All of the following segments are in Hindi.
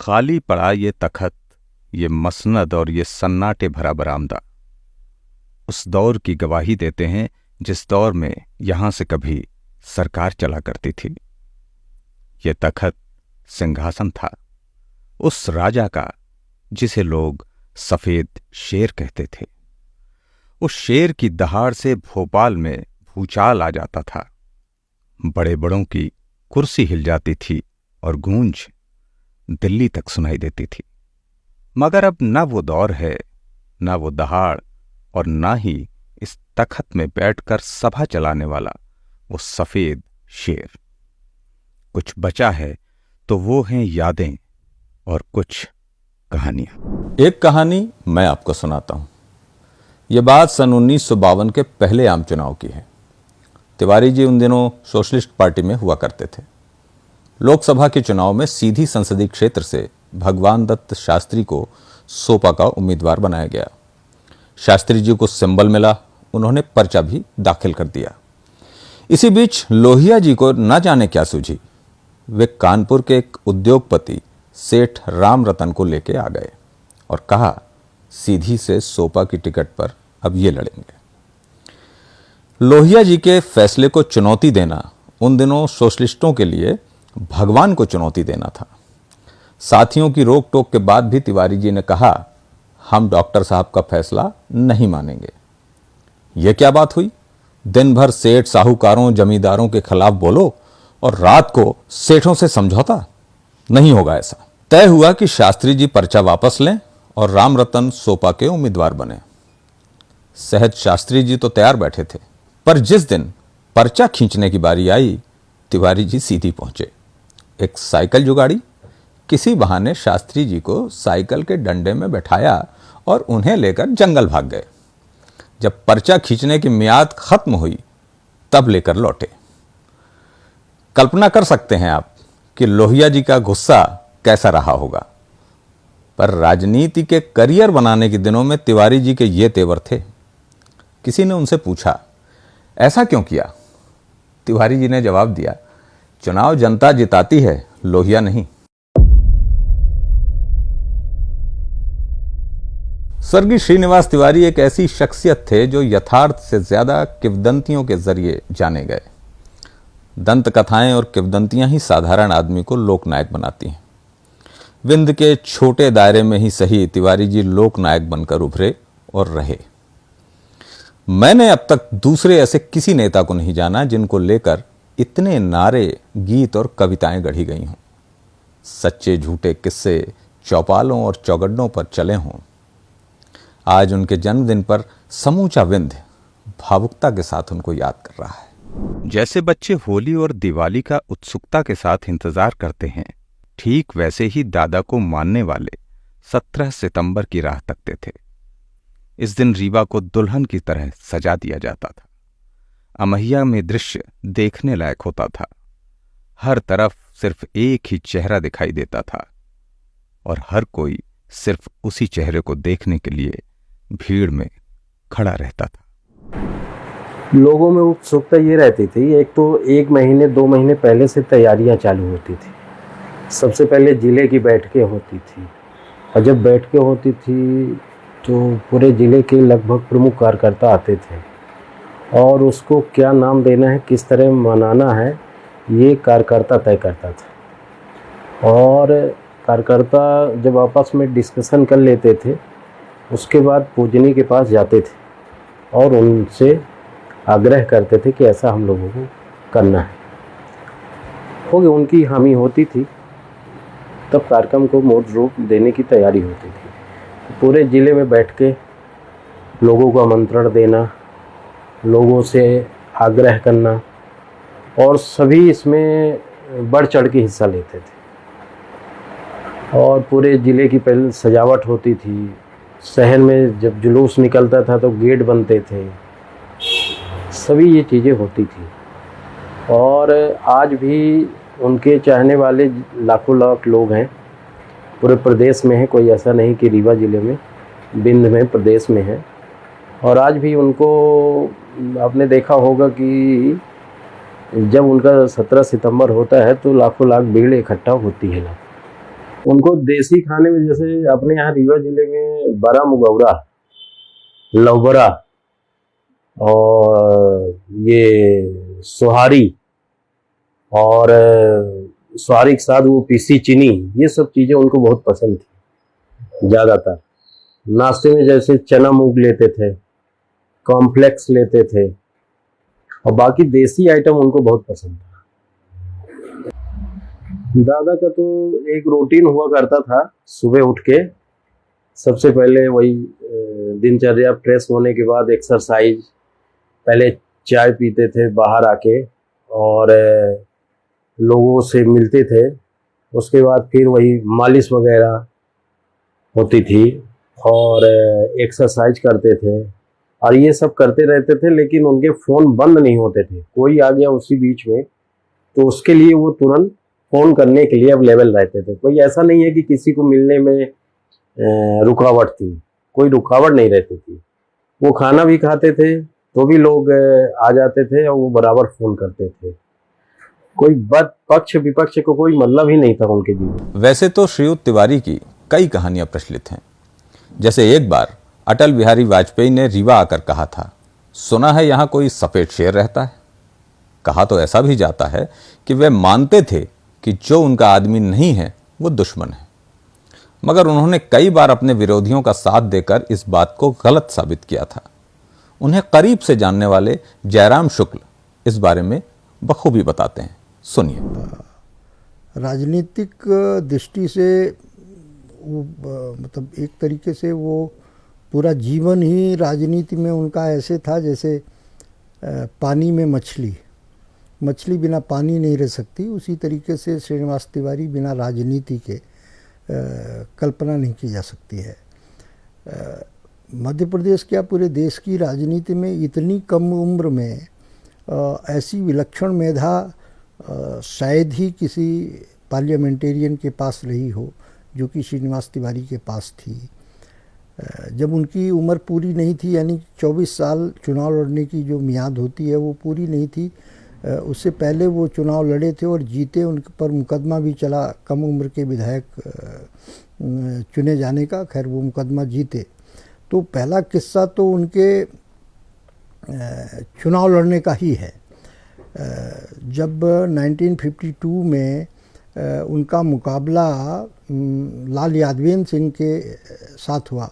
खाली पड़ा ये तखत, ये मसनद और ये सन्नाटे भरा बरामदा उस दौर की गवाही देते हैं जिस दौर में यहां से कभी सरकार चला करती थी। ये तखत सिंहासन था उस राजा का जिसे लोग सफेद शेर कहते थे। उस शेर की दहाड़ से भोपाल में भूचाल आ जाता था, बड़े बड़ों की कुर्सी हिल जाती थी और गूंज दिल्ली तक सुनाई देती थी। मगर अब न वो दौर है, न वो दहाड़, और न ही इस तखत में बैठकर सभा चलाने वाला वो सफेद शेर। कुछ बचा है तो वो हैं यादें और कुछ कहानियां। एक कहानी मैं आपको सुनाता हूं। यह बात सन 1952 के पहले आम चुनाव की है। तिवारी जी उन दिनों सोशलिस्ट पार्टी में हुआ करते थे। लोकसभा के चुनाव में सीधी संसदीय क्षेत्र से भगवान दत्त शास्त्री को सोपा का उम्मीदवार बनाया गया। शास्त्री जी को सिंबल मिला, उन्होंने पर्चा भी दाखिल कर दिया। इसी बीच लोहिया जी को न जाने क्या सूझी, वे कानपुर के एक उद्योगपति सेठ राम रतन को लेके आ गए और कहा, सीधी से सोपा की टिकट पर अब ये लड़ेंगे। लोहिया जी के फैसले को चुनौती देना उन दिनों सोशलिस्टों के लिए भगवान को चुनौती देना था। साथियों की रोक टोक के बाद भी तिवारी जी ने कहा, हम डॉक्टर साहब का फैसला नहीं मानेंगे। यह क्या बात हुई? दिन भर सेठ साहूकारों जमींदारों के खिलाफ बोलो और रात को सेठों से समझौता? नहीं होगा ऐसा। तय हुआ कि शास्त्री जी पर्चा वापस लें और राम रतन सोपा के उम्मीदवार बने। सहज शास्त्री जी तो तैयार बैठे थे, पर जिस दिन पर्चा खींचने की बारी आई, तिवारी जी सीधी पहुंचे। एक साइकिल जुगाड़ी, किसी बहाने शास्त्री जी को साइकिल के डंडे में बैठाया और उन्हें लेकर जंगल भाग गए। जब पर्चा खींचने की मियाद खत्म हुई तब लेकर लौटे। कल्पना कर सकते हैं आप कि लोहिया जी का गुस्सा कैसा रहा होगा। पर राजनीति के करियर बनाने के दिनों में तिवारी जी के ये तेवर थे। किसी ने उनसे पूछा, ऐसा क्यों किया? तिवारी जी ने जवाब दिया, चुनाव जनता जिताती है, लोहिया नहीं। स्वर्गीय श्रीनिवास तिवारी एक ऐसी शख्सियत थे जो यथार्थ से ज्यादा किंवदंतियों के जरिए जाने गए। दंत कथाएं और किंवदंतियां ही साधारण आदमी को लोकनायक बनाती हैं। विंध्य के छोटे दायरे में ही सही तिवारी जी लोकनायक बनकर उभरे और रहे। मैंने अब तक दूसरे ऐसे किसी नेता को नहीं जाना जिनको लेकर इतने नारे, गीत और कविताएं गढ़ी गई हों। सच्चे झूठे किस्से चौपालों और चौगड्डों पर चले हों। आज उनके जन्मदिन पर समूचा विंध्य भावुकता के साथ उनको याद कर रहा है। जैसे बच्चे होली और दिवाली का उत्सुकता के साथ इंतजार करते हैं, ठीक वैसे ही दादा को मानने वाले 17 सितंबर की राह तकते थे। इस दिन रीवा को दुल्हन की तरह सजा दिया जाता था। अमैया में दृश्य देखने लायक होता था। हर तरफ सिर्फ एक ही चेहरा दिखाई देता था और हर कोई सिर्फ उसी चेहरे को देखने के लिए भीड़ में खड़ा रहता था। लोगों में उत्सुकता ये रहती थी, एक तो 1 महीने 2 महीने पहले से तैयारियां चालू होती थी। सबसे पहले जिले की बैठकें होती थी और जब बैठकें होती थी तो पूरे ज़िले के लगभग प्रमुख कार्यकर्ता आते थे और उसको क्या नाम देना है, किस तरह मनाना है, ये कार्यकर्ता तय करता था। और कार्यकर्ता जब आपस में डिस्कशन कर लेते थे, उसके बाद पूजनी के पास जाते थे और उनसे आग्रह करते थे कि ऐसा हम लोगों को करना है। हो गया, उनकी हामी होती थी, तब कार्यक्रम को मूर्त रूप देने की तैयारी होती थी। पूरे ज़िले में बैठ के लोगों को आमंत्रण देना, लोगों से आग्रह करना और सभी इसमें बढ़ चढ़ के हिस्सा लेते थे। और पूरे ज़िले की पहले सजावट होती थी। शहर में जब जुलूस निकलता था तो गेट बनते थे। सभी ये चीज़ें होती थी और आज भी उनके चाहने वाले लाखों लाख लोग हैं। पूरे प्रदेश में है, कोई ऐसा नहीं कि रीवा ज़िले में, बिंद में, प्रदेश में है। और आज भी उनको आपने देखा होगा कि जब उनका 17 सितंबर होता है तो लाखों लाख भीड़ इकट्ठा होती है। उनको देसी खाने में जैसे अपने यहाँ रीवा जिले में बड़ा मुगौरा, लवबरा और ये सोहारी और सोहारी के साथ वो पीसी चीनी, ये सब चीज़ें उनको बहुत पसंद थी। ज़्यादातर नाश्ते में जैसे चना मूंग लेते थे, कॉम्प्लेक्स लेते थे और बाकी देसी आइटम उनको बहुत पसंद था। दादा का तो एक रूटीन हुआ करता था, सुबह उठ के सबसे पहले वही दिनचर्या, फ्रेश होने के बाद एक्सरसाइज, पहले चाय पीते थे बाहर आके और लोगों से मिलते थे, उसके बाद फिर वही मालिश वगैरह होती थी और एक्सरसाइज करते थे और ये सब करते रहते थे। लेकिन उनके फ़ोन बंद नहीं होते थे, कोई आ गया उसी बीच में तो उसके लिए वो तुरंत फ़ोन करने के लिए अवेलेबल रहते थे। कोई ऐसा नहीं है कि किसी को मिलने में रुकावट थी, कोई रुकावट नहीं रहती थी। वो खाना भी खाते थे तो भी लोग आ जाते थे और वो बराबर फ़ोन करते थे। कोई पक्ष विपक्ष को कोई मतलब ही नहीं था उनके जीवन। वैसे तो श्रीयुत तिवारी की कई कहानियां प्रचलित हैं। जैसे एक बार अटल बिहारी वाजपेयी ने रीवा आकर कहा था, सुना है यहां कोई सफेद शेर रहता है। कहा तो ऐसा भी जाता है कि वे मानते थे कि जो उनका आदमी नहीं है वो दुश्मन है, मगर उन्होंने कई बार अपने विरोधियों का साथ देकर इस बात को गलत साबित किया था। उन्हें करीब से जानने वाले जयराम शुक्ल इस बारे में बखूबी बताते हैं, सुनिए। राजनीतिक दृष्टि से वो मतलब एक तरीके से वो पूरा जीवन ही राजनीति में उनका ऐसे था जैसे पानी में मछली बिना पानी नहीं रह सकती। उसी तरीके से श्रीनिवास तिवारी बिना राजनीति के कल्पना नहीं की जा सकती है। मध्य प्रदेश क्या पूरे देश की राजनीति में इतनी कम उम्र में ऐसी विलक्षण मेधा शायद ही किसी पार्लियामेंटेरियन के पास रही हो जो कि श्रीनिवास तिवारी के पास थी। जब उनकी उम्र पूरी नहीं थी, यानी 24 साल चुनाव लड़ने की जो मियाद होती है वो पूरी नहीं थी, उससे पहले वो चुनाव लड़े थे और जीते। उनके पर मुकदमा भी चला कम उम्र के विधायक चुने जाने का। खैर वो मुकदमा जीते। तो पहला किस्सा तो उनके चुनाव लड़ने का ही है। जब 1952 में उनका मुकाबला लाल यादवेंद्र सिंह के साथ हुआ।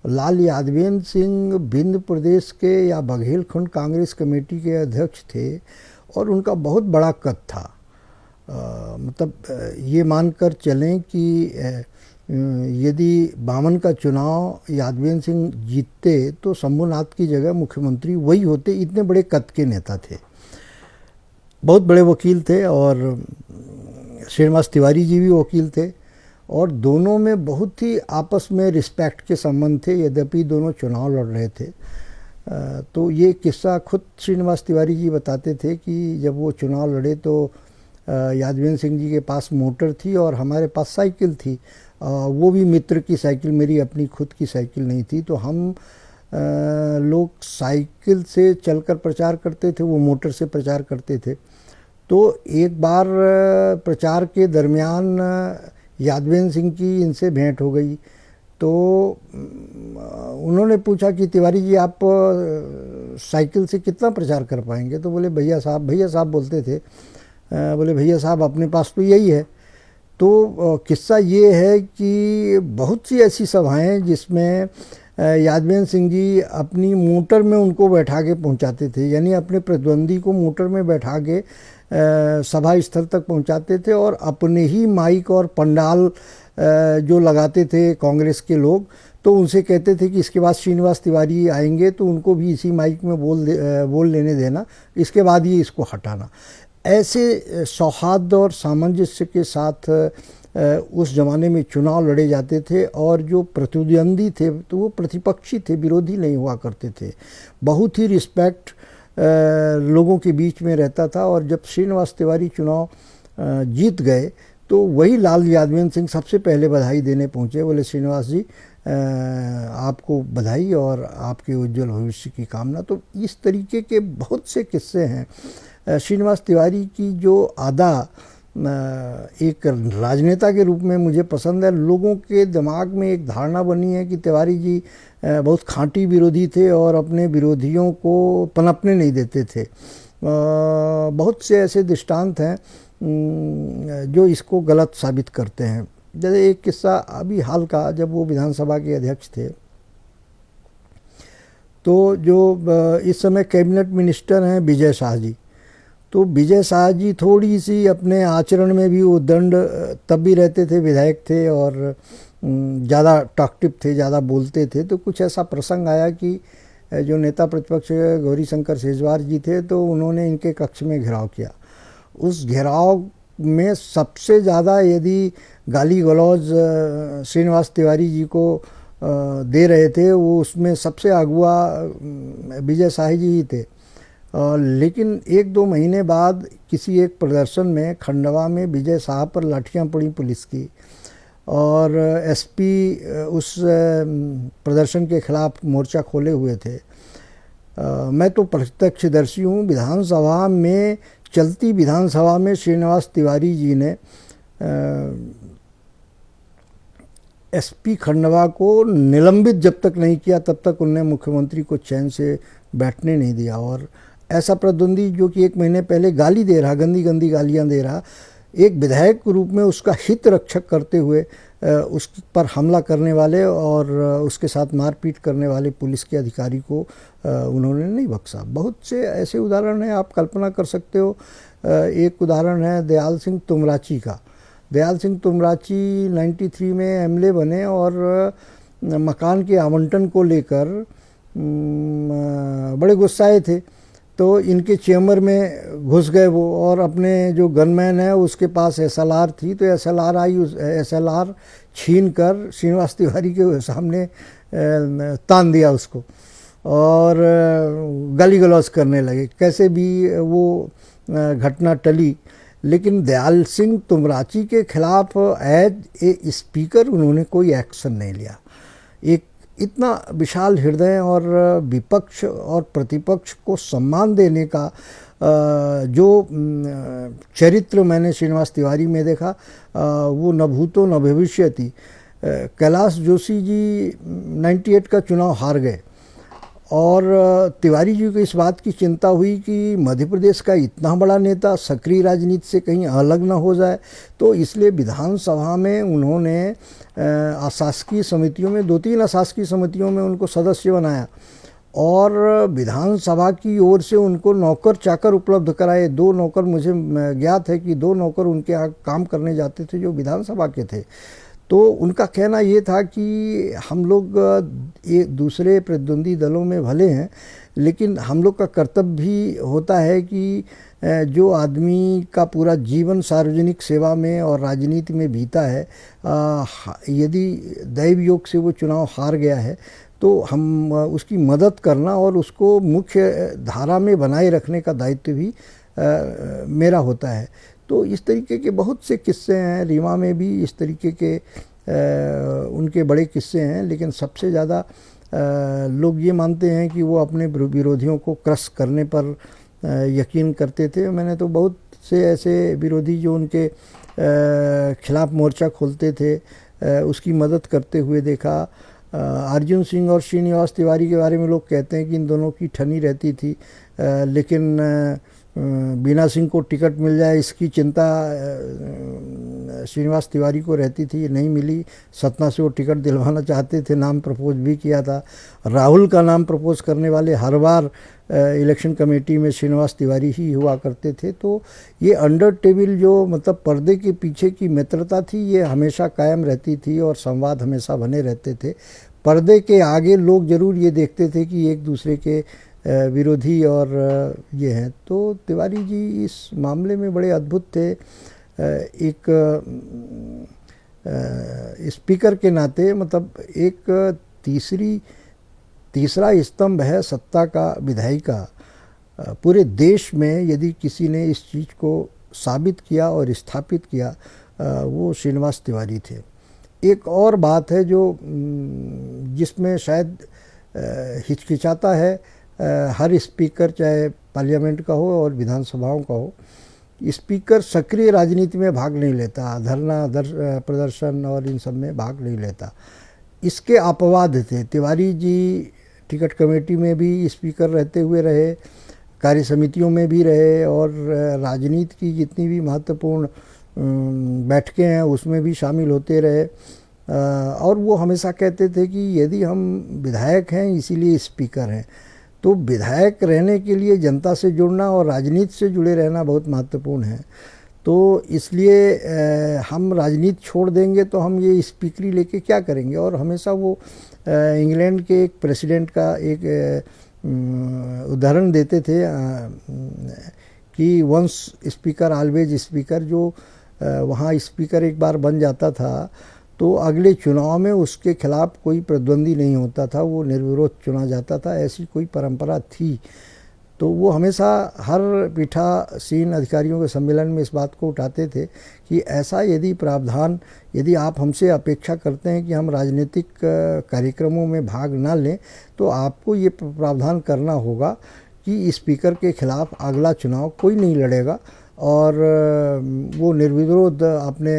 लाल यादवेंद्र सिंह भिंड प्रदेश के या बघेलखंड कांग्रेस कमेटी के अध्यक्ष थे और उनका बहुत बड़ा कद था। मतलब ये मानकर चलें कि यदि 52 का चुनाव यादवेंद्र सिंह जीतते तो शंभूनाथ की जगह मुख्यमंत्री वही होते। इतने बड़े कद के नेता थे, बहुत बड़े वकील थे और श्रीनिवास तिवारी जी भी वकील थे और दोनों में बहुत ही आपस में रिस्पेक्ट के संबंध थे, यद्यपि दोनों चुनाव लड़ रहे थे। तो ये किस्सा खुद श्रीनिवास तिवारी जी बताते थे कि जब वो चुनाव लड़े तो यादवेंद्र सिंह जी के पास मोटर थी और हमारे पास साइकिल थी। वो भी मित्र की साइकिल, मेरी अपनी खुद की साइकिल नहीं थी। तो हम लोग साइकिल से चलकर प्रचार करते थे, वो मोटर से प्रचार करते थे। तो एक बार प्रचार के दरमियान यादवेंद्र सिंह की इनसे भेंट हो गई। तो उन्होंने पूछा कि तिवारी जी आप साइकिल से कितना प्रचार कर पाएंगे? तो बोले भैया साहब बोलते थे, बोले भैया साहब अपने पास तो यही है। तो किस्सा ये है कि बहुत सी ऐसी सभाएं जिसमें यादवेंद्र सिंह जी अपनी मोटर में उनको बैठा के पहुंचाते थे, यानी अपने प्रतिद्वंदी को मोटर में बैठा के सभा स्थल तक पहुंचाते थे और अपने ही माइक और पंडाल जो लगाते थे कांग्रेस के लोग, तो उनसे कहते थे कि इसके बाद श्रीनिवास तिवारी आएंगे तो उनको भी इसी माइक में बोल लेने देना, इसके बाद ये इसको हटाना। ऐसे सौहार्द और सामंजस्य के साथ उस ज़माने में चुनाव लड़े जाते थे और जो प्रतिद्वंदी थे तो वो प्रतिपक्षी थे, विरोधी नहीं हुआ करते थे। बहुत ही रिस्पेक्ट लोगों के बीच में रहता था। और जब श्रीनिवास तिवारी चुनाव जीत गए तो वही लाल यादवेंद्र सिंह सबसे पहले बधाई देने पहुँचे। बोले श्रीनिवास जी आपको बधाई और आपके उज्जवल भविष्य की कामना। तो इस तरीके के बहुत से किस्से हैं। श्रीनिवास तिवारी की जो अदा एक राजनेता के रूप में मुझे पसंद है। लोगों के दिमाग में एक धारणा बनी है कि तिवारी जी बहुत खांटी विरोधी थे और अपने विरोधियों को पनपने नहीं देते थे। बहुत से ऐसे दृष्टांत हैं जो इसको गलत साबित करते हैं। जैसे एक किस्सा अभी हाल का, जब वो विधानसभा के अध्यक्ष थे तो जो इस समय कैबिनेट मिनिस्टर हैं विजय शाह जी, तो विजय शाह जी थोड़ी सी अपने आचरण में भी वो दंड तब भी रहते थे, विधायक थे और ज़्यादा टॉकटिव थे, ज़्यादा बोलते थे। तो कुछ ऐसा प्रसंग आया कि जो नेता प्रतिपक्ष गौरीशंकर शेजवार जी थे तो उन्होंने इनके कक्ष में घेराव किया। उस घेराव में सबसे ज़्यादा यदि गाली गलौज श्रीनिवास तिवारी जी को दे रहे थे, वो उसमें सबसे अगुआ विजय शाह जी ही थे। लेकिन 1-2 महीने बाद किसी एक प्रदर्शन में खंडवा में विजय शाह पर लाठियां पड़ी पुलिस की, और एसपी उस प्रदर्शन के खिलाफ मोर्चा खोले हुए थे। मैं तो प्रत्यक्षदर्शी हूँ। विधानसभा में, चलती विधानसभा में श्रीनिवास तिवारी जी ने एसपी खंडवा को निलंबित जब तक नहीं किया तब तक उन्होंने मुख्यमंत्री को चैन से बैठने नहीं दिया। और ऐसा प्रतिद्वंदी जो कि 1 महीने पहले गाली दे रहा, गंदी गंदी गालियां दे रहा, एक विधायक के रूप में उसका हित रक्षक करते हुए उस पर हमला करने वाले और उसके साथ मारपीट करने वाले पुलिस के अधिकारी को उन्होंने नहीं बख्शा। बहुत से ऐसे उदाहरण हैं, आप कल्पना कर सकते हो। एक उदाहरण है दयाल सिंह तुमराची का। दयाल सिंह तुमराची 93 में एमएलए बने और मकान के आवंटन को लेकर बड़े गुस्साए थे, तो इनके चेम्बर में घुस गए वो, और अपने जो गनमैन है उसके पास एसएलआर थी, तो एसएलआर आई, उस एसएलआर छीन कर श्रीनिवास तिवारी के सामने तान दिया उसको और गाली गलौज करने लगे। कैसे भी वो घटना टली, लेकिन दयाल सिंह तुमराची के खिलाफ एज ए स्पीकर उन्होंने कोई एक्शन नहीं लिया। एक इतना विशाल हृदय और विपक्ष और प्रतिपक्ष को सम्मान देने का जो चरित्र मैंने श्रीनिवास तिवारी में देखा, वो न भूतो न भविष्यति। कैलाश जोशी जी 98 का चुनाव हार गए और तिवारी जी को इस बात की चिंता हुई कि मध्य प्रदेश का इतना बड़ा नेता सक्रिय राजनीति से कहीं अलग ना हो जाए, तो इसलिए विधानसभा में उन्होंने अशासकीय समितियों में 2-3 अशासकीय समितियों में उनको सदस्य बनाया और विधानसभा की ओर से उनको नौकर चाकर उपलब्ध कराए। 2 नौकर, मुझे ज्ञात है कि 2 नौकर उनके यहाँ काम करने जाते थे जो विधानसभा के थे। तो उनका कहना ये था कि हम लोग एक दूसरे प्रतिद्वंदी दलों में भले हैं, लेकिन हम लोग का कर्तव्य भी होता है कि जो आदमी का पूरा जीवन सार्वजनिक सेवा में और राजनीति में बीता है, यदि दैव योग से वो चुनाव हार गया है तो हम उसकी मदद करना और उसको मुख्य धारा में बनाए रखने का दायित्व भी मेरा होता है। तो इस तरीके के बहुत से किस्से हैं। रीवा में भी इस तरीके के उनके बड़े किस्से हैं, लेकिन सबसे ज़्यादा लोग ये मानते हैं कि वो अपने विरोधियों को क्रश करने पर यकीन करते थे। मैंने तो बहुत से ऐसे विरोधी जो उनके खिलाफ मोर्चा खोलते थे उसकी मदद करते हुए देखा। अर्जुन सिंह और श्रीनिवास तिवारी के बारे में लोग कहते हैं कि इन दोनों की ठनी रहती थी, लेकिन बीना सिंह को टिकट मिल जाए इसकी चिंता श्रीनिवास तिवारी को रहती थी, नहीं मिली। सतना से वो टिकट दिलवाना चाहते थे, नाम प्रपोज भी किया था। राहुल का नाम प्रपोज करने वाले हर बार इलेक्शन कमेटी में श्रीनिवास तिवारी ही हुआ करते थे। तो ये अंडर टेबल जो मतलब पर्दे के पीछे की मित्रता थी, ये हमेशा कायम रहती थी और संवाद हमेशा बने रहते थे। पर्दे के आगे लोग ज़रूर ये देखते थे कि एक दूसरे के विरोधी और ये हैं। तो तिवारी जी इस मामले में बड़े अद्भुत थे। एक स्पीकर के नाते मतलब एक तीसरा स्तंभ है सत्ता का, विधायी का। पूरे देश में यदि किसी ने इस चीज़ को साबित किया और स्थापित किया वो श्रीनिवास तिवारी थे। एक और बात है जो जिसमें शायद हिचकिचाता है हर स्पीकर, चाहे पार्लियामेंट का हो और विधानसभाओं का हो, स्पीकर सक्रिय राजनीति में भाग नहीं लेता, धरना प्रदर्शन और इन सब में भाग नहीं लेता। इसके अपवाद थे। तिवारी जी टिकट कमेटी में भी स्पीकर रहते हुए रहे, कार्य समितियों में भी रहे, और राजनीति की जितनी भी महत्वपूर्ण बैठकें हैं उसमें भी शामिल होते रहे। और वो हमेशा कहते थे कि यदि हम विधायक हैं इसीलिए स्पीकर हैं, तो विधायक रहने के लिए जनता से जुड़ना और राजनीति से जुड़े रहना बहुत महत्वपूर्ण है। तो इसलिए हम राजनीति छोड़ देंगे तो हम ये स्पीकरी लेके क्या करेंगे। और हमेशा वो इंग्लैंड के एक प्रेसिडेंट का एक उदाहरण देते थे कि वंस स्पीकर ऑलवेज स्पीकर। जो वहाँ स्पीकर एक बार बन जाता था तो अगले चुनाव में उसके खिलाफ कोई प्रतिद्वंदी नहीं होता था, वो निर्विरोध चुना जाता था। ऐसी कोई परंपरा थी। तो वो हमेशा हर पीठासीन अधिकारियों के सम्मेलन में इस बात को उठाते थे कि ऐसा यदि प्रावधान, यदि आप हमसे अपेक्षा करते हैं कि हम राजनीतिक कार्यक्रमों में भाग ना लें, तो आपको ये प्रावधान करना होगा कि स्पीकर के खिलाफ अगला चुनाव कोई नहीं लड़ेगा और वो निर्विरोध अपने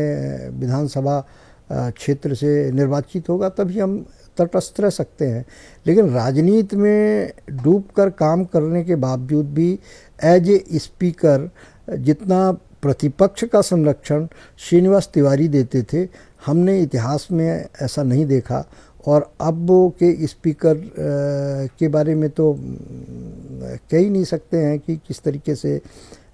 विधानसभा क्षेत्र से निर्वाचित होगा, तभी हम तटस्थ रह सकते हैं। लेकिन राजनीति में डूबकर काम करने के बावजूद भी एज ए स्पीकर जितना प्रतिपक्ष का संरक्षण श्रीनिवास तिवारी देते थे, हमने इतिहास में ऐसा नहीं देखा। और अब के स्पीकर के बारे में तो कह ही नहीं सकते हैं कि किस तरीके से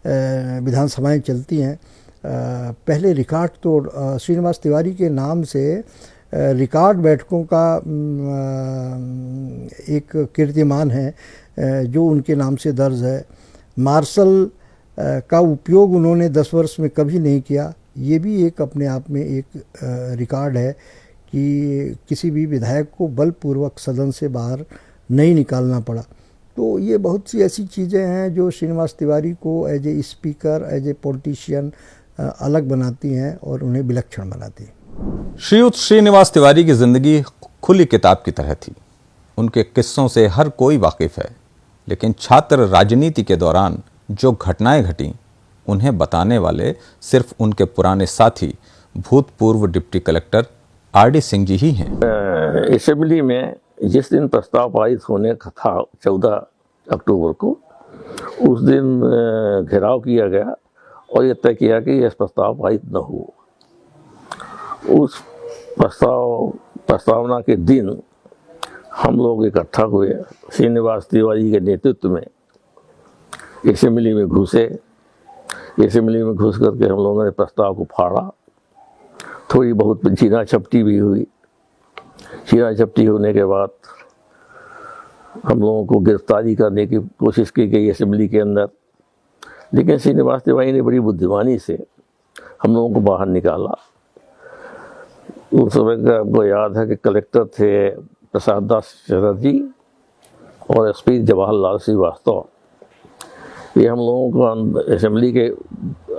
विधानसभाएं चलती हैं। पहले रिकॉर्ड तो श्रीनिवास तिवारी के नाम से रिकॉर्ड बैठकों का एक कीर्तिमान है जो उनके नाम से दर्ज है। मार्शल का उपयोग उन्होंने 10 वर्ष में कभी नहीं किया। ये भी एक अपने आप में एक रिकॉर्ड है कि किसी भी विधायक को बलपूर्वक सदन से बाहर नहीं निकालना पड़ा। तो ये बहुत सी ऐसी चीज़ें हैं जो श्रीनिवास तिवारी को as a speaker, as a politician अलग बनाती हैं और उन्हें विलक्षण बनाती हैं। श्रीयुत श्रीनिवास तिवारी की जिंदगी खुली किताब की तरह थी। उनके किस्सों से हर कोई वाकिफ है, लेकिन छात्र राजनीति के दौरान जो घटनाएं घटी उन्हें बताने वाले सिर्फ उनके पुराने साथी भूतपूर्व deputy collector RD. Singh ji ही हैं। असेंबली में जिस दिन प्रस्ताव पारित होने का था 14 अक्टूबर को, उस दिन घेराव किया गया और ये तय किया कि यह प्रस्ताव पारित न हो। उस प्रस्तावना के दिन हम लोग इकट्ठा हुए, श्रीनिवास तिवारी के नेतृत्व में असेंबली में घुसे। असेंबली में घुस करके हम लोगों ने प्रस्ताव को फाड़ा। थोड़ी बहुत छीना झपटी भी हुई। छीना झपटी होने के बाद हम लोगों को गिरफ्तारी करने की कोशिश की गई असेंबली के अंदर, लेकिन श्रीनिवास तिवारी ने बड़ी बुद्धिमानी से हम लोगों को बाहर निकाला। उस समय का आपको याद है कि कलेक्टर थे प्रसाद दास चटर्जी और एसपी जवाहरलाल श्रीवास्तव। ये हम लोगों को असेंबली के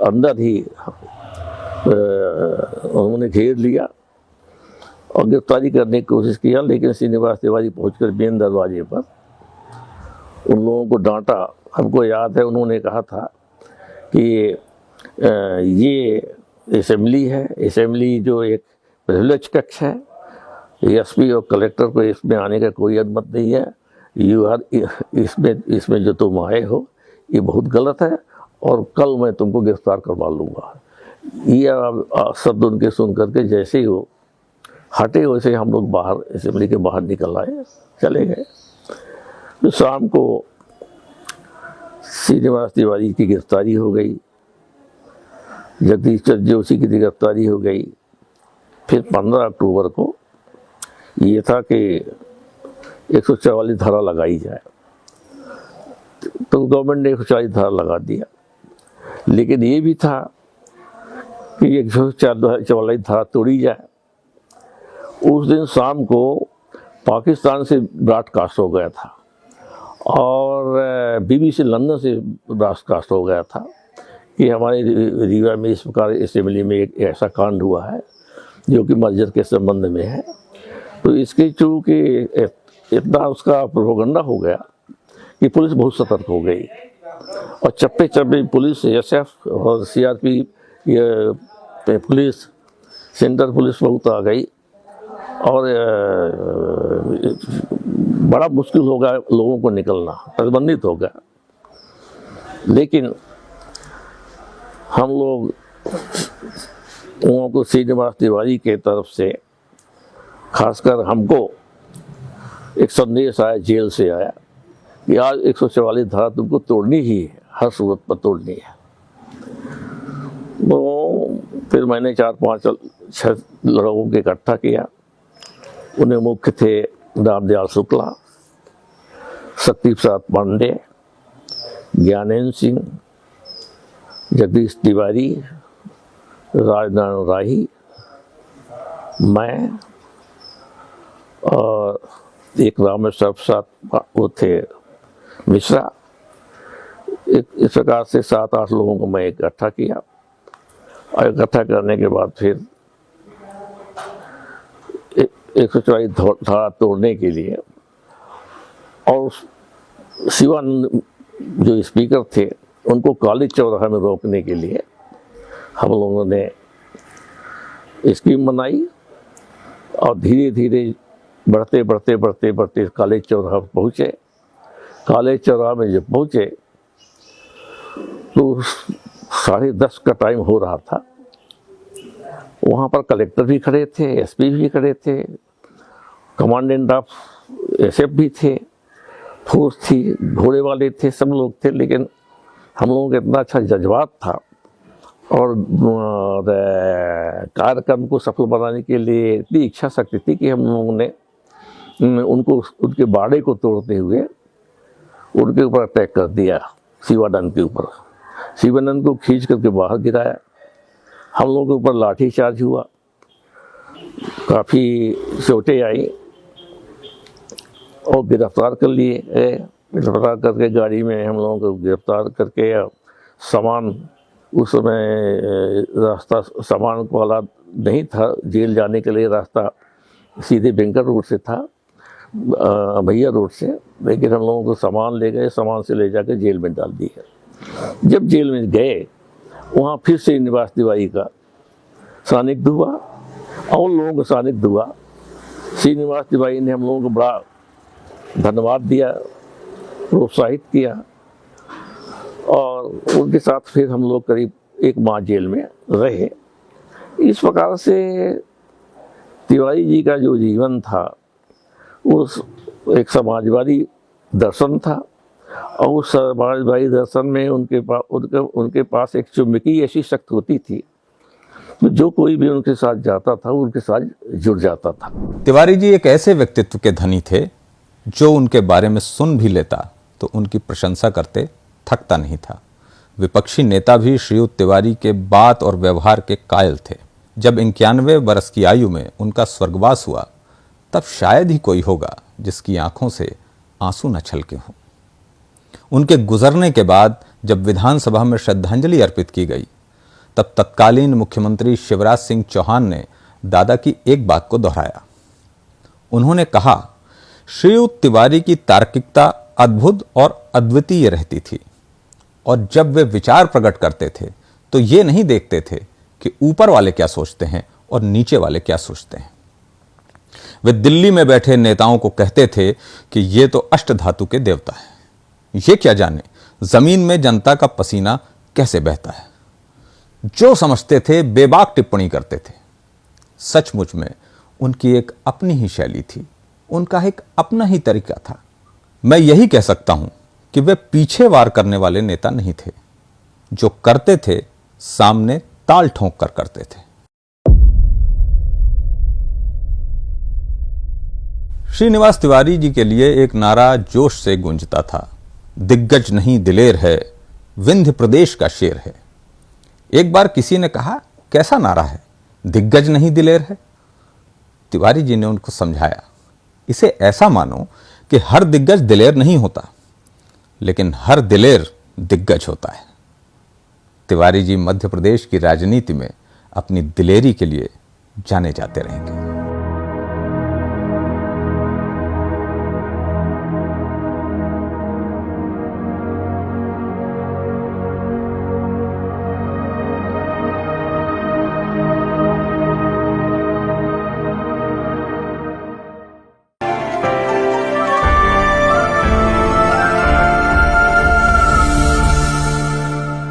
अंदर ही उन्होंने घेर लिया और गिरफ्तारी करने की कोशिश किया, लेकिन श्रीनिवास तिवारी पहुंचकर मेन दरवाजे पर उन लोगों को डांटा। हमको याद है उन्होंने कहा था कि ये असेंबली है, असेंबली जो एक प्रिविलेज कक्ष है, एसपी और कलेक्टर को इसमें आने का कोई अनुमति नहीं है। इसमें जो तुम आए हो ये बहुत गलत है और कल मैं तुमको गिरफ्तार करवा लूँगा। ये शब्द उनके सुन करके जैसे ही वो हटे वैसे हम लोग बाहर असेंबली के बाहर निकल आए, चले गए। तो शाम को श्रीनिवास तिवारी की गिरफ्तारी हो गई, जगदीश चंद्र जोशी की गिरफ्तारी हो गई। फिर 15 अक्टूबर को ये था कि 144 धारा लगाई जाए, तो गवर्नमेंट ने 144 धारा लगा दिया। लेकिन ये भी था कि 144 धारा तोड़ी जाए। उस दिन शाम को पाकिस्तान से ब्रॉडकास्ट हो गया था और BBC लंदन से ब्रॉडकास्ट हो गया था कि हमारे रीवा में इस प्रकार असेंबली में एक ऐसा कांड हुआ है जो कि मस्जिद के संबंध में है। तो इसके चूँकि इतना उसका प्रोपेगेंडा हो गया कि पुलिस बहुत सतर्क हो गई और चप्पे चप्पे पुलिस, एसएफ और सीआरपी, ये पुलिस, सेंट्रल पुलिस बहुत आ गई और बड़ा मुश्किल हो गया लोगों को निकलना, प्रतिबंधित हो गया। लेकिन हम लोग लोगों को श्रीनिवास तिवारी के तरफ से, खासकर हमको एक संदेश आया, जेल से आया कि आज 144 धारा तुमको तोड़नी ही है, हर सूरत पर तोड़नी है। तो फिर मैंने 4-5-6 लोगों को इकट्ठा किया। उनमें मुख्य थे रामदयाल शुक्ला, शक्ति प्रसाद पांडे, ज्ञानेन्द्र सिंह, जगदीश तिवारी, राजनारायण राही, मैं और एक रामेश्वर प्रसाद वो थे मिश्रा। इस प्रकार से 7-8 लोगों को मैं इकट्ठा किया और इकट्ठा करने के बाद फिर 144 धारा तोड़ने के लिए, और शिवानंद जो स्पीकर थे उनको कॉलेज चौराहा में रोकने के लिए हम लोगों ने स्कीम बनाई और धीरे धीरे बढ़ते कॉलेज चौराहा पहुँचे। कॉलेज चौराहा में जब पहुँचे तो 10:30 का टाइम हो रहा था। वहाँ पर कलेक्टर भी खड़े थे, एसपी भी खड़े थे, कमांडेंट ऑफ एसएफ भी थे, फोर्स थी, घोड़े वाले थे, सब लोग थे। लेकिन हम लोगों का इतना अच्छा जज्बात था और कार्यक्रम को सफल बनाने के लिए इतनी इच्छा शक्ति थी कि हम लोगों ने उनको, उनके बाड़े को तोड़ते हुए उनके ऊपर अटैक कर दिया, शिवानंद के ऊपर। शिवानंद को खींच करके बाहर गिराया। हम लोगों के ऊपर लाठी चार्ज हुआ, काफ़ी चोटें आई और गिरफ्तार कर लिए गए। गिरफ्तार करके गाड़ी में हम लोगों को गिरफ्तार करके सामान, उस समय रास्ता सामान वाला नहीं था, जेल जाने के लिए रास्ता सीधे बैंकर रोड से था, भैया रोड से। लेकिन हम लोगों को सामान ले गए, सामान से ले जाकर जेल में डाल दिया। जब जेल में गए वहाँ फिर से श्रीनिवास तिवारी का सानिध्य हुआ और लोगों का सानिध्य हुआ। श्रीनिवास तिवारी ने हम लोगों को बड़ा धन्यवाद दिया, प्रोत्साहित किया और उनके साथ फिर हम लोग करीब 1 माह जेल में रहे। इस प्रकार से तिवारी जी का जो जीवन था उस एक समाजवादी दर्शन था और उस समाजवादी दर्शन में उनके पास एक चुंबकीय ऐसी शक्ति होती थी, जो कोई भी उनके साथ जाता था उनके साथ जुड़ जाता था। तिवारी जी एक ऐसे व्यक्तित्व के धनी थे जो उनके बारे में सुन भी लेता तो उनकी प्रशंसा करते थकता नहीं था। विपक्षी नेता भी श्रीयुत तिवारी के बात और व्यवहार के कायल थे। जब 91 वर्ष की आयु में उनका स्वर्गवास हुआ तब शायद ही कोई होगा जिसकी आंखों से आंसू न छलके हों। उनके गुजरने के बाद जब विधानसभा में श्रद्धांजलि अर्पित की गई तब तत्कालीन मुख्यमंत्री शिवराज सिंह चौहान ने दादा की एक बात को दोहराया। उन्होंने कहा, श्रीयुत तिवारी की तार्किकता अद्भुत और अद्वितीय रहती थी और जब वे विचार प्रकट करते थे तो ये नहीं देखते थे कि ऊपर वाले क्या सोचते हैं और नीचे वाले क्या सोचते हैं। वे दिल्ली में बैठे नेताओं को कहते थे कि ये तो अष्टधातु के देवता हैं, ये क्या जाने जमीन में जनता का पसीना कैसे बहता है। जो समझते थे बेबाक टिप्पणी करते थे। सचमुच में उनकी एक अपनी ही शैली थी, उनका एक अपना ही तरीका था। मैं यही कह सकता हूं कि वे पीछे वार करने वाले नेता नहीं थे, जो करते थे सामने ताल ठोंक कर करते थे। श्रीनिवास तिवारी जी के लिए एक नारा जोश से गूंजता था, दिग्गज नहीं दिलेर है, विंध्य प्रदेश का शेर है। एक बार किसी ने कहा, कैसा नारा है, दिग्गज नहीं दिलेर है। तिवारी जी ने उनको समझाया, इसे ऐसा मानो कि हर दिग्गज दिलेर नहीं होता, लेकिन हर दिलेर दिग्गज होता है। तिवारी जी मध्य प्रदेश की राजनीति में अपनी दिलेरी के लिए जाने जाते रहेंगे।